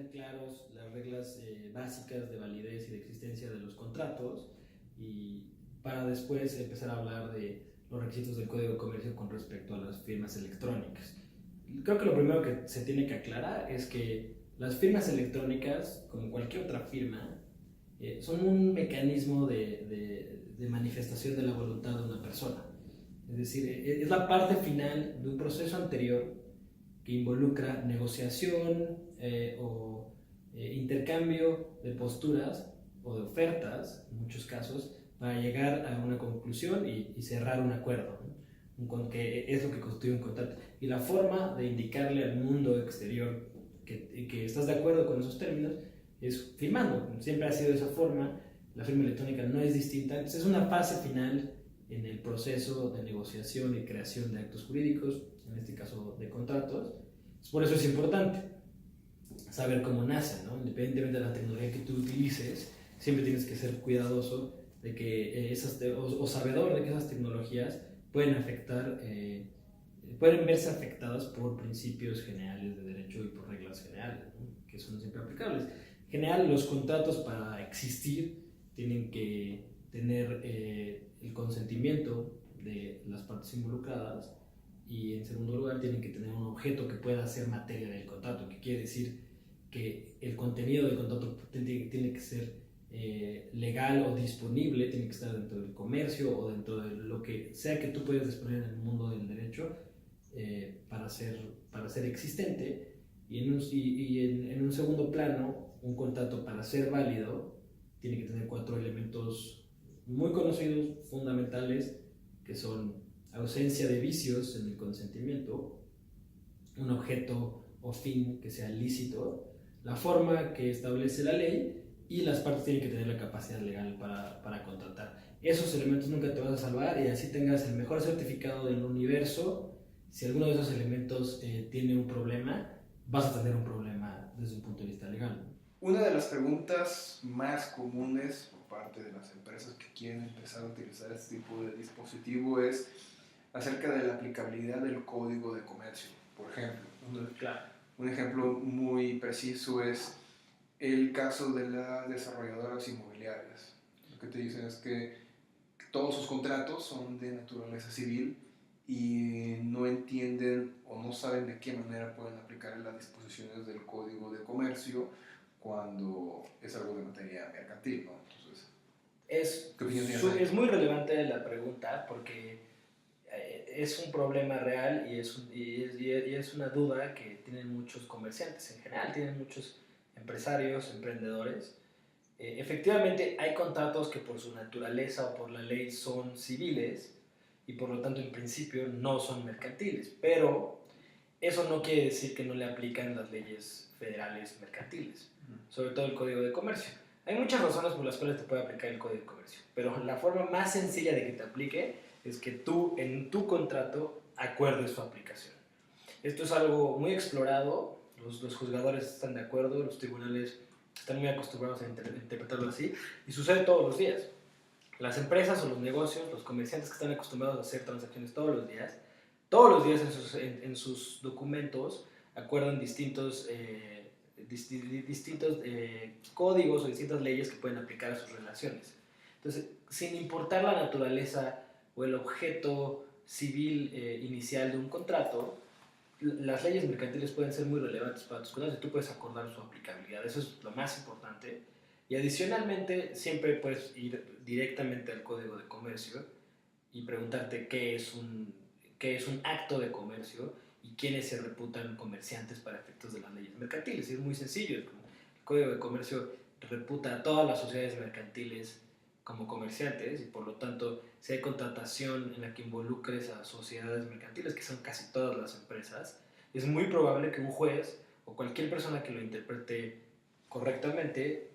tener claros las reglas básicas de validez y de existencia de los contratos y para después empezar a hablar de los requisitos del Código de Comercio con respecto a las firmas electrónicas. Creo que lo primero que se tiene que aclarar es que las firmas electrónicas, como cualquier otra firma, son un mecanismo de manifestación de la voluntad de una persona. Es decir, es la parte final de un proceso anterior que involucra negociación intercambio de posturas o de ofertas, en muchos casos, para llegar a una conclusión y cerrar un acuerdo, ¿no? Que es lo que constituye un contrato. Y la forma de indicarle al mundo exterior que estás de acuerdo con esos términos es firmando. Siempre ha sido de esa forma, la firma electrónica no es distinta. Entonces es una fase final en el proceso de negociación y creación de actos jurídicos, en este caso de contratos. Por eso es importante saber cómo nacen, ¿no? Independientemente de la tecnología que tú utilices, siempre tienes que ser cuidadoso de que o sabedor de que esas tecnologías pueden pueden verse afectadas por principios generales de derecho y por reglas generales, ¿no? Que son siempre aplicables. En general, los contratos para existir tienen que tener el consentimiento de las partes involucradas y en segundo lugar tienen que tener un objeto que pueda ser materia del contrato, que quiere decir que el contenido del contrato tiene que ser legal o disponible, tiene que estar dentro del comercio o dentro de lo que sea que tú puedas disponer en el mundo del derecho para ser existente. En un segundo plano, un contrato para ser válido tiene que tener 4 elementos muy conocidos, fundamentales, que son ausencia de vicios en el consentimiento, un objeto o fin que sea lícito, la forma que establece la ley y las partes tienen que tener la capacidad legal para contratar. Esos elementos nunca te vas a salvar y así tengas el mejor certificado del universo. Si alguno de esos elementos tiene un problema, vas a tener un problema desde un punto de vista legal. Una de las preguntas más comunes por parte de las empresas que quieren empezar a utilizar este tipo de dispositivo es acerca de la aplicabilidad del Código de Comercio. Por ejemplo, un ejemplo muy preciso es el caso de las desarrolladoras inmobiliarias. Lo que te dicen es que todos sus contratos son de naturaleza civil y no entienden o no saben de qué manera pueden aplicar las disposiciones del Código de Comercio cuando es algo de materia mercantil, ¿no? Entonces, ¿qué opinión tienes ahí? Es muy relevante la pregunta porque es un problema real y es una duda que tienen muchos comerciantes en general, tienen muchos empresarios, emprendedores. Efectivamente hay contratos que por su naturaleza o por la ley son civiles y por lo tanto en principio no son mercantiles, pero eso no quiere decir que no le aplican las leyes federales mercantiles, sobre todo el Código de Comercio. Hay muchas razones por las cuales te puede aplicar el Código de Comercio, pero la forma más sencilla de que te aplique es que tú en tu contrato acuerdes su aplicación. Esto es algo muy explorado, los juzgadores están de acuerdo, los tribunales están muy acostumbrados a interpretarlo así y sucede todos los días. Las empresas o los negocios, los comerciantes que están acostumbrados a hacer transacciones todos los días en sus documentos acuerdan distintos códigos o distintas leyes que pueden aplicar a sus relaciones. Entonces, sin importar la naturaleza o el objeto civil inicial de un contrato, las leyes mercantiles pueden ser muy relevantes para tus contratos y tú puedes acordar su aplicabilidad. Eso es lo más importante. Y adicionalmente, siempre puedes ir directamente al Código de Comercio y preguntarte qué es un acto de comercio y quiénes se reputan comerciantes para efectos de las leyes mercantiles. Y es muy sencillo. El Código de Comercio reputa a todas las sociedades mercantiles como comerciantes y por lo tanto si hay contratación en la que involucres a sociedades mercantiles, que son casi todas las empresas, es muy probable que un juez o cualquier persona que lo interprete correctamente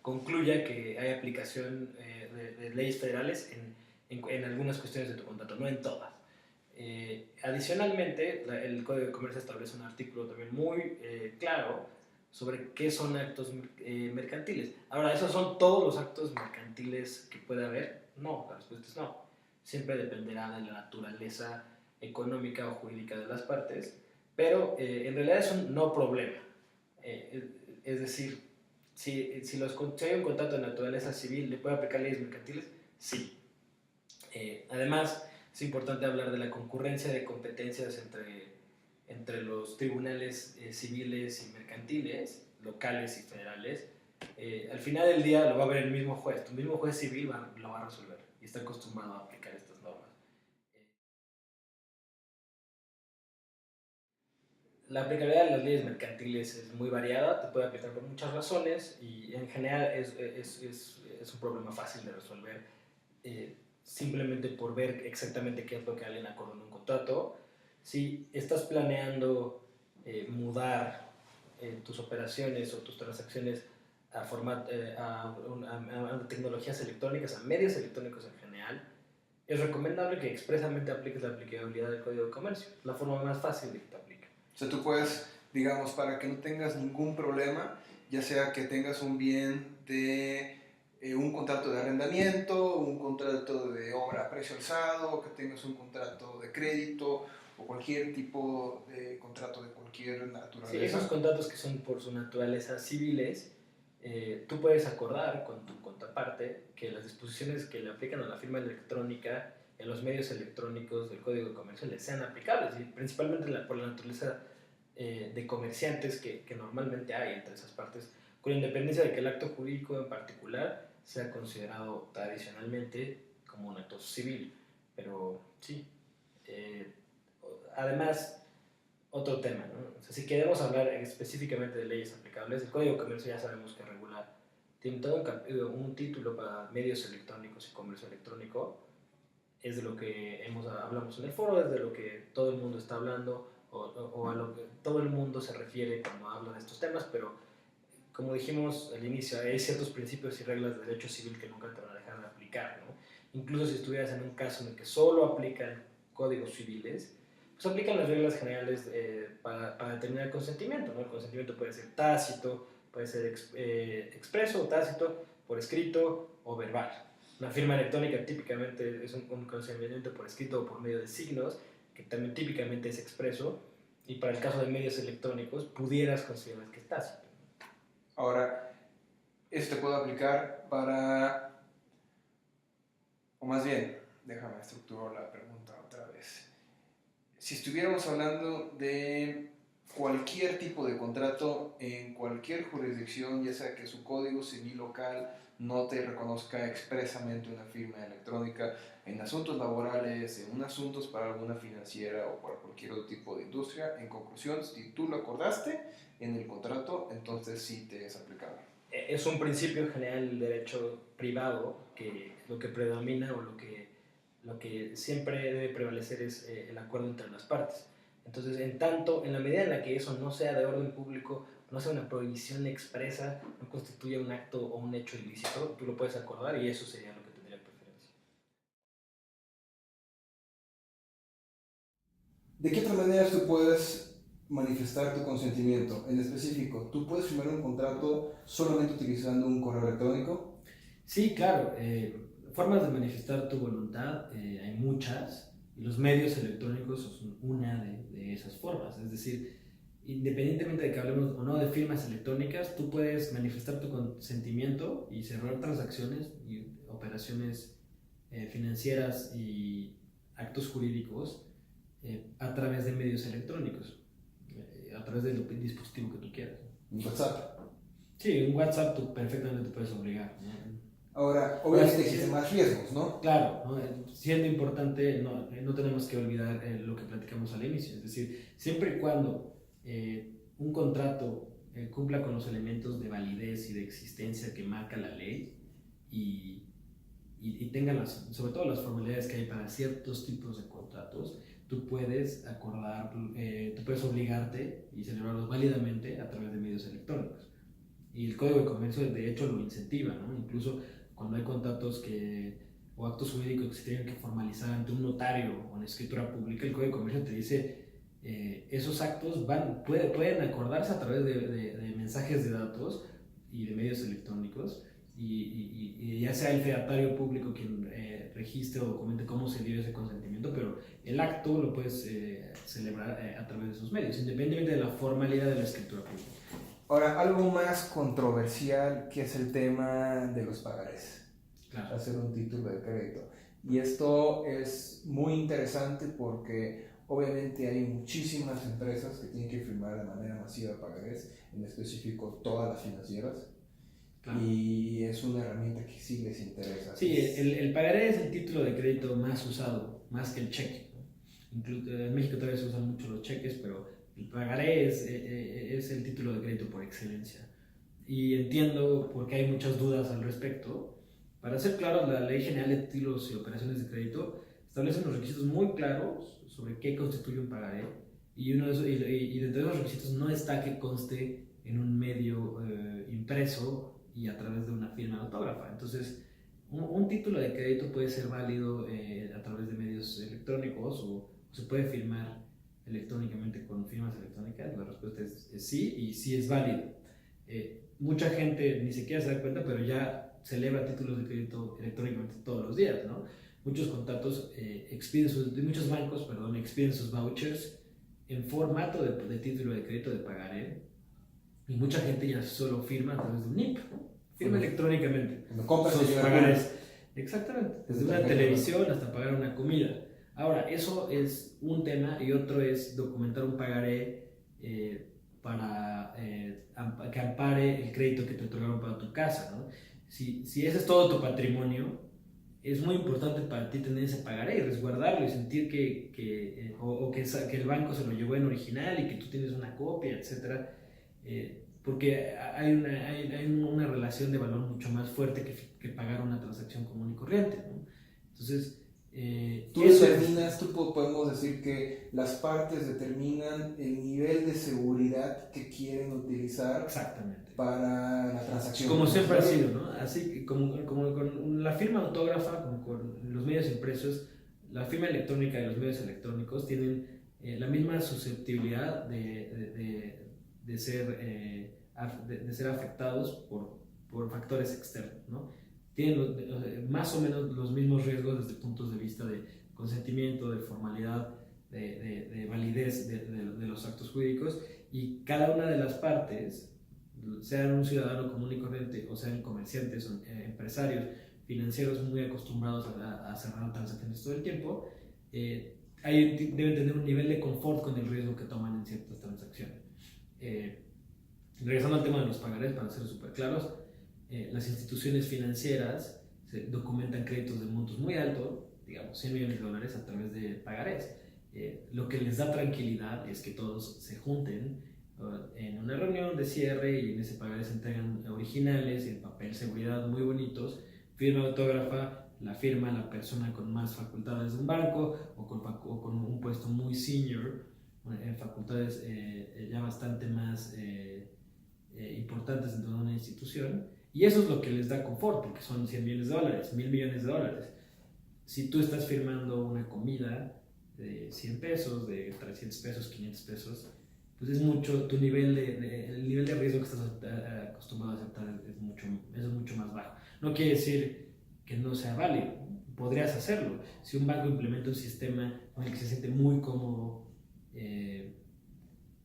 concluya que hay aplicación de leyes federales en algunas cuestiones de tu contrato, no en todas. Adicionalmente, el Código de Comercio establece un artículo también muy claro sobre qué son actos mercantiles. Ahora, ¿esos son todos los actos mercantiles que puede haber? No, la respuesta es no. Siempre dependerá de la naturaleza económica o jurídica de las partes, pero en realidad es un no problema. Es decir, si hay un contrato de naturaleza civil, ¿le puede aplicar leyes mercantiles? Sí. Además, es importante hablar de la concurrencia de competencias entre los tribunales civiles y mercantiles, locales y federales. Al final del día lo va a ver el mismo juez. Tu mismo juez civil lo va a resolver y está acostumbrado a aplicar estas normas. La aplicabilidad de las leyes mercantiles es muy variada, te puede aplicar por muchas razones y en general es un problema fácil de resolver simplemente por ver exactamente qué es lo que alguien acordó en un contrato. Si estás planeando mudar tus operaciones o tus transacciones a tecnologías electrónicas, a medios electrónicos en general, es recomendable que expresamente apliques la aplicabilidad del Código de Comercio, la forma más fácil de que te aplique. O sea, tú puedes, digamos, para que no tengas ningún problema, ya sea que tengas un bien de un contrato de arrendamiento, un contrato de obra a precio alzado, o que tengas un contrato de crédito o cualquier tipo de contrato de cualquier naturaleza. Sí, esos contratos que son por su naturaleza civiles, tú puedes acordar con tu contraparte que las disposiciones que le aplican a la firma electrónica en los medios electrónicos del Código de Comercio les sean aplicables, y principalmente por la naturaleza de comerciantes que normalmente hay entre esas partes, con independencia de que el acto jurídico en particular sea considerado tradicionalmente como un acto civil. Pero sí, además, otro tema, ¿no? O sea, si queremos hablar específicamente de leyes aplicables, el Código de Comercio ya sabemos que regular, tiene todo un título para medios electrónicos y comercio electrónico, es de lo que hablamos en el foro, es de lo que todo el mundo está hablando, o a lo que todo el mundo se refiere cuando habla de estos temas, pero como dijimos al inicio, hay ciertos principios y reglas de derecho civil que nunca te van a dejar de aplicar, ¿no? Incluso si estuvieras en un caso en el que solo aplican códigos civiles, pues aplican las reglas generales para determinar el consentimiento, ¿no? El consentimiento puede ser tácito, puede ser expreso o tácito, por escrito o verbal. Una firma electrónica típicamente es un consentimiento por escrito o por medio de signos, que también típicamente es expreso, y para el caso de medios electrónicos pudieras considerar que es tácito. Ahora, esto te puede aplicar para, o más bien, déjame estructurar la pregunta otra vez. Si estuviéramos hablando de cualquier tipo de contrato en cualquier jurisdicción, ya sea que su código civil local no te reconozca expresamente una firma electrónica, en asuntos laborales, en asuntos para alguna financiera o para cualquier otro tipo de industria, en conclusión, si tú lo acordaste en el contrato, entonces sí te es aplicable. Es un principio general del derecho privado que lo que predomina o lo que siempre debe prevalecer es el acuerdo entre las partes. Entonces, en la medida en la que eso no sea de orden público, no sea una prohibición expresa, no constituya un acto o un hecho ilícito, tú lo puedes acordar y eso sería lo que tendría preferencia. ¿De qué otra manera tú puedes manifestar tu consentimiento? En específico, ¿tú puedes firmar un contrato solamente utilizando un correo electrónico? Sí, claro. Formas de manifestar tu voluntad hay muchas, y los medios electrónicos son una de esas formas. Es decir, independientemente de que hablemos o no de firmas electrónicas, tú puedes manifestar tu consentimiento y cerrar transacciones y operaciones financieras y actos jurídicos a través de medios electrónicos, a través del dispositivo que tú quieras. Un WhatsApp. Sí, un WhatsApp tú perfectamente te puedes obligar, ¿no? Ahora, obviamente existen más riesgos, ¿no? Claro, ¿no? Siendo importante, no tenemos que olvidar lo que platicamos al inicio, es decir, siempre y cuando un contrato cumpla con los elementos de validez y de existencia que marca la ley y tenga sobre todo las formalidades que hay para ciertos tipos de contratos, tú puedes acordar, tú puedes obligarte y celebrarlos válidamente a través de medios electrónicos. Y el Código de Comercio de hecho lo incentiva, ¿no? Incluso cuando hay contratos o actos jurídicos que se tienen que formalizar ante un notario o en escritura pública, el Código de Comercio te dice esos actos pueden acordarse a través de mensajes de datos y de medios electrónicos, y ya sea el fedatario público quien registre o documente cómo se dio ese consentimiento, pero el acto lo puedes celebrar a través de esos medios, independientemente de la formalidad de la escritura pública. Ahora, algo más controversial que es el tema de los pagarés. Claro. Hacer un título de crédito. Y esto es muy interesante porque obviamente hay muchísimas empresas que tienen que firmar de manera masiva pagarés, en específico todas las financieras. Claro. Y es una herramienta que sí les interesa. Sí, el pagaré es el título de crédito más usado, más que el cheque, ¿no? En México todavía se usan mucho los cheques, pero el pagaré es el título de crédito por excelencia. Y entiendo por qué hay muchas dudas al respecto. Para ser claro, la Ley General de Títulos y Operaciones de Crédito establece unos requisitos muy claros sobre qué constituye un pagaré. Y dentro de esos requisitos no está que conste en un medio impreso y a través de una firma autógrafa. Entonces, un título de crédito puede ser válido a través de medios electrónicos o se puede firmar electrónicamente con firmas electrónicas. La respuesta es sí, y sí es válido. Mucha gente ni siquiera se da cuenta, pero ya celebra títulos de crédito electrónicamente todos los días, ¿no? Muchos contratos muchos bancos, expiden sus vouchers en formato de título de crédito de pagaré, y mucha gente ya solo firma a través de un NIP, ¿no? Firma electrónicamente. Cuando compras sus pagarés. Exactamente, desde una televisión hasta pagar una comida. Ahora, eso es un tema, y otro es documentar un pagaré para que ampare el crédito que te otorgaron para tu casa, ¿no? Si ese es todo tu patrimonio, es muy importante para ti tener ese pagaré y resguardarlo y sentir que el banco se lo llevó en original y que tú tienes una copia, etc. Porque hay una relación de valor mucho más fuerte que pagar una transacción común y corriente, ¿no? Entonces, podemos decir que las partes determinan el nivel de seguridad que quieren utilizar. Exactamente. Para la transacción. Como siempre ha sido, ¿no? Así que como con la firma autógrafa, como con los medios impresos, la firma electrónica y los medios electrónicos tienen la misma susceptibilidad de ser afectados por factores externos, ¿no? Tienen más o menos los mismos riesgos desde puntos de vista de consentimiento, de formalidad, de validez de los actos jurídicos, y cada una de las partes, sean un ciudadano común y corriente o sean comerciantes o empresarios financieros muy acostumbrados a cerrar transacciones todo el tiempo, deben tener un nivel de confort con el riesgo que toman en ciertas transacciones. Regresando al tema de los pagarés, para ser súper claros, las instituciones financieras documentan créditos de montos muy altos, digamos $100 millones a través de pagarés. Lo que les da tranquilidad es que todos se junten en una reunión de cierre y en ese pagaré se entregan originales y en papel seguridad muy bonitos, firma autógrafa, la firma la persona con más facultades de un banco o con un puesto muy senior, en facultades ya bastante más importantes dentro de una institución, y eso es lo que les da confort, porque son $100 millones, $1,000 millones. Si tú estás firmando una comida de 100 pesos, de 300 pesos, 500 pesos, pues es mucho, el nivel de riesgo que estás acostumbrado a aceptar es mucho más bajo. No quiere decir que no sea válido, podrías hacerlo. Si un banco implementa un sistema con el que se siente muy cómodo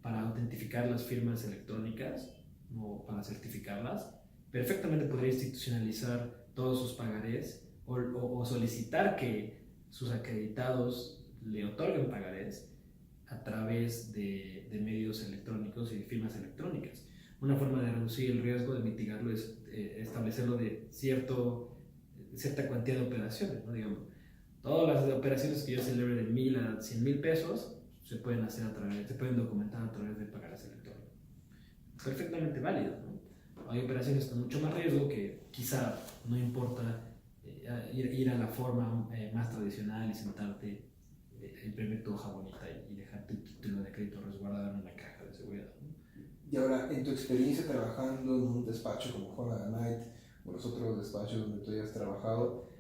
para autentificar las firmas electrónicas o para certificarlas, perfectamente podría institucionalizar todos sus pagarés o solicitar que sus acreditados le otorguen pagarés a través de medios electrónicos y de firmas electrónicas. Una forma de reducir el riesgo, de mitigarlo, es establecerlo de cierta cantidad de operaciones, ¿no? Digamos, todas las operaciones que yo celebre de 1,000 a 100,000 pesos se pueden documentar a través de pagarés electrónicos. Perfectamente válido, ¿no? Hay operaciones con mucho más riesgo que quizá no importa ir a la forma más tradicional y sentarte, imprimir tu hoja bonita y dejar tu título de crédito resguardado en una caja de seguridad, ¿no? Y ahora, en tu experiencia trabajando en un despacho como Juan Knight o los otros despachos donde tú hayas trabajado,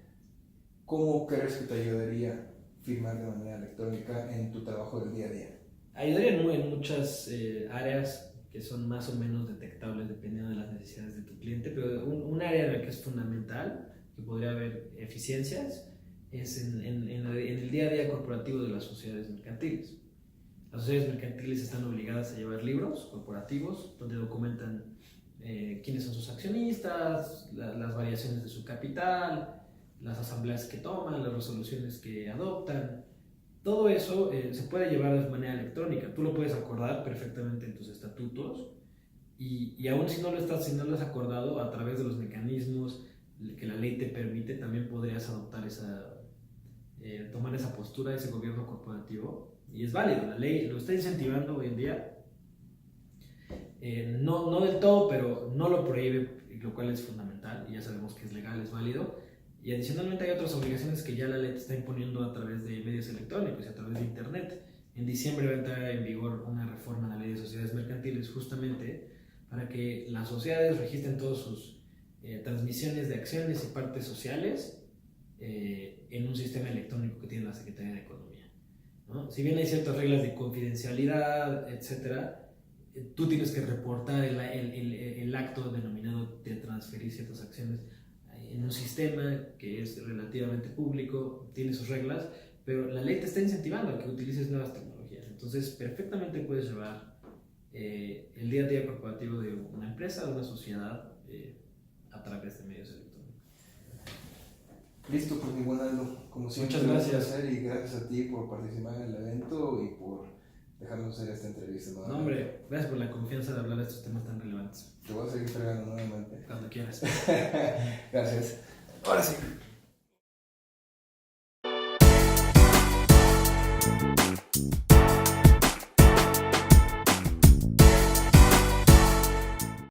¿cómo crees que te ayudaría firmar de manera electrónica en tu trabajo del día a día? Ayudaría en muchas áreas que son más o menos detectables dependiendo de las necesidades de tu cliente, pero un área en la que es fundamental, que podría haber eficiencias, es en el día a día corporativo de las sociedades mercantiles. Las sociedades mercantiles están obligadas a llevar libros corporativos donde documentan quiénes son sus accionistas, las variaciones de su capital, las asambleas que toman, las resoluciones que adoptan. Todo eso se puede llevar de manera electrónica. Tú lo puedes acordar perfectamente en tus estatutos y aún si no lo has acordado, a través de los mecanismos que la ley te permite, también podrías adoptar tomar esa postura, ese gobierno corporativo, y es válido. La ley lo está incentivando hoy en día, no del todo, pero no lo prohíbe, lo cual es fundamental, y ya sabemos que es legal, es válido. Y adicionalmente hay otras obligaciones que ya la ley te está imponiendo a través de medios electrónicos y a través de internet. En diciembre va a entrar en vigor una reforma a la ley de sociedades mercantiles, justamente para que las sociedades registren todas sus transmisiones de acciones y partes sociales en un sistema electrónico que tiene la Secretaría de Economía, ¿no? Si bien hay ciertas reglas de confidencialidad, etcétera, tú tienes que reportar el acto denominado de transferir ciertas acciones en un sistema que es relativamente público, tiene sus reglas, pero la ley te está incentivando a que utilices nuevas tecnologías. Entonces, perfectamente puedes llevar el día a día corporativo de una empresa, de una sociedad, a través de medios electrónicos. Listo, pues mi buen Aldo, como siempre, muchas gracias. y gracias a ti por participar en el evento y por dejarnos hacer esta entrevista. No, hombre, gracias por la confianza de hablar de estos temas tan relevantes. Te voy a seguir fregando nuevamente. Cuando quieras. Gracias. Ahora sí.